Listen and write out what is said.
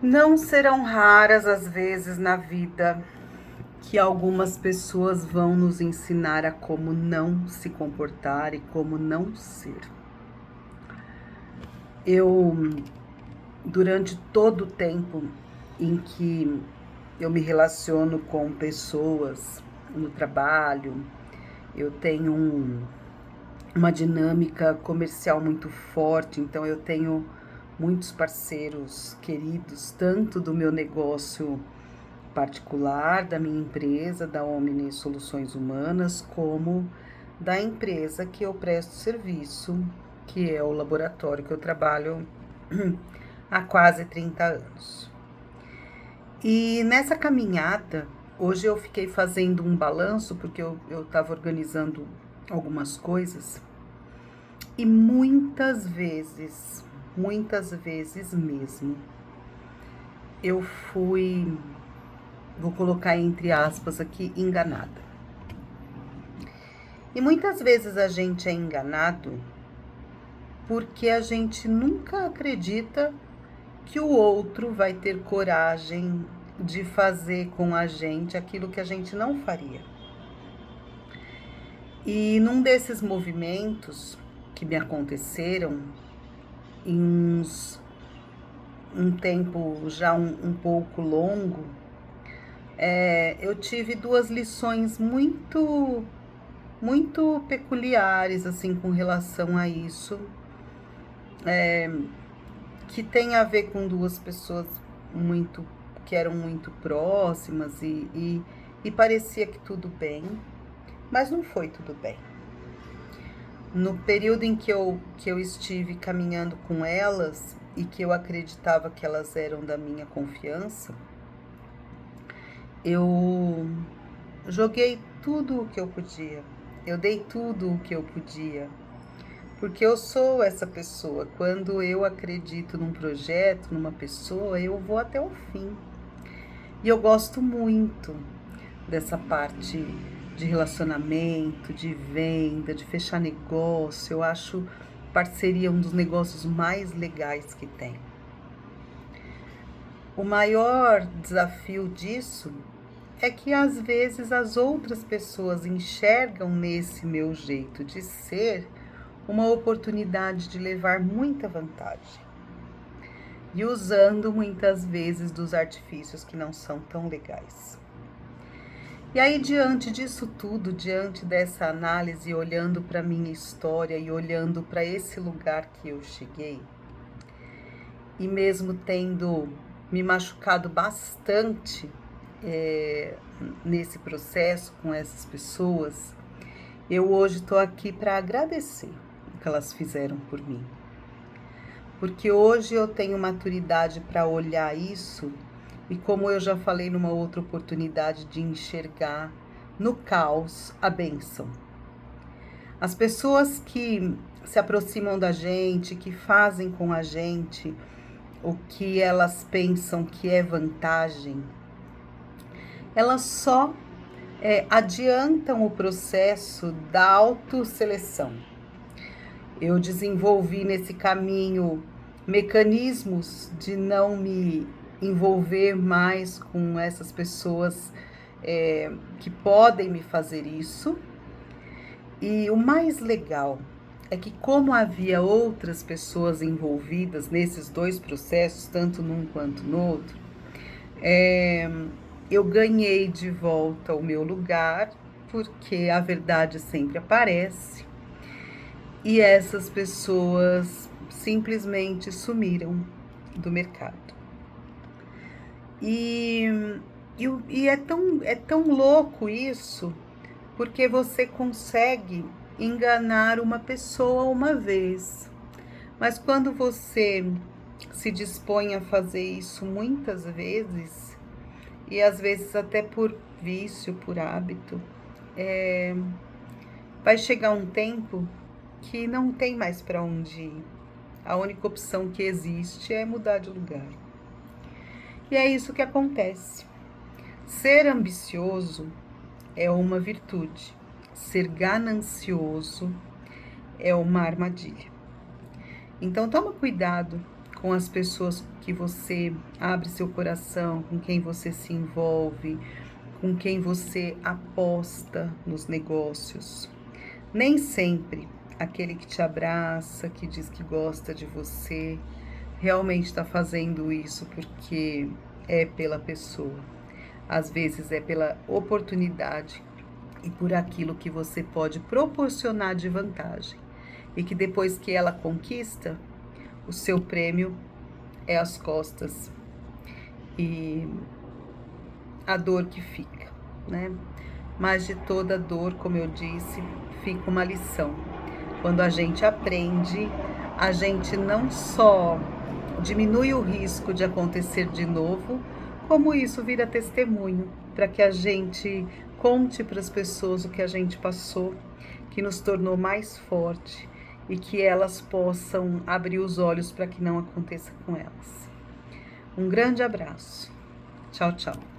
Não serão raras as vezes na vida que algumas pessoas vão nos ensinar a como não se comportar e como não ser. Eu, durante todo o tempo em que eu me relaciono com pessoas no trabalho, eu tenho uma dinâmica comercial muito forte, então eu tenho muitos parceiros queridos, tanto do meu negócio particular, da minha empresa, da Omni Soluções Humanas, como da empresa que eu presto serviço, que é o laboratório que eu trabalho há quase 30 anos. E nessa caminhada, hoje eu fiquei fazendo um balanço, porque eu estava organizando algumas coisas, e muitas vezes mesmo, eu fui, vou colocar entre aspas aqui, enganada. E muitas vezes a gente é enganado porque a gente nunca acredita que o outro vai ter coragem de fazer com a gente aquilo que a gente não faria. E num desses movimentos que me aconteceram, em um tempo já um pouco longo, eu tive duas lições muito peculiares assim com relação a isso, que tem a ver com duas pessoas muito que eram muito próximas e parecia que tudo bem, mas não foi tudo bem. No período em que eu estive caminhando com elas e que eu acreditava que elas eram da minha confiança, eu joguei tudo o que eu podia, eu dei tudo o que eu podia, porque eu sou essa pessoa. Quando eu acredito num projeto, numa pessoa, eu vou até o fim. E eu gosto muito dessa parte de relacionamento, de venda, de fechar negócio. Eu acho parceria um dos negócios mais legais que tem. O maior desafio disso é que às vezes as outras pessoas enxergam nesse meu jeito de ser uma oportunidade de levar muita vantagem e usando muitas vezes dos artifícios que não são tão legais. E aí, diante disso tudo, diante dessa análise, olhando para a minha história e olhando para esse lugar que eu cheguei, e mesmo tendo me machucado bastante nesse processo com essas pessoas, eu hoje estou aqui para agradecer o que elas fizeram por mim. Porque hoje eu tenho maturidade para olhar isso e, como eu já falei numa outra oportunidade, de enxergar no caos a bênção. As pessoas que se aproximam da gente, que fazem com a gente o que elas pensam que é vantagem, elas só adiantam o processo da autoseleção. Eu desenvolvi nesse caminho mecanismos de não me envolver mais com essas pessoas que podem me fazer isso. E o mais legal é que, como havia outras pessoas envolvidas nesses dois processos, tanto num quanto no outro, eu ganhei de volta o meu lugar, porque a verdade sempre aparece. E essas pessoas simplesmente sumiram do mercado. E é tão louco isso, porque você consegue enganar uma pessoa uma vez, mas quando você se dispõe a fazer isso muitas vezes, e às vezes até por vício, por hábito, vai chegar um tempo que não tem mais para onde ir. A única opção que existe é mudar de lugar. E é isso que acontece. Ser ambicioso é uma virtude. Ser ganancioso é uma armadilha. Então toma cuidado com as pessoas que você abre seu coração, com quem você se envolve, com quem você aposta nos negócios. Nem sempre aquele que te abraça, que diz que gosta de você, realmente está fazendo isso porque é pela pessoa. Às vezes é pela oportunidade e por aquilo que você pode proporcionar de vantagem. E que depois que ela conquista, o seu prêmio é as costas e a dor que fica, né? Mas de toda dor, como eu disse, fica uma lição. Quando a gente aprende, a gente não só diminui o risco de acontecer de novo, como isso vira testemunho para que a gente conte para as pessoas o que a gente passou, que nos tornou mais forte e que elas possam abrir os olhos para que não aconteça com elas. Um grande abraço. Tchau, tchau.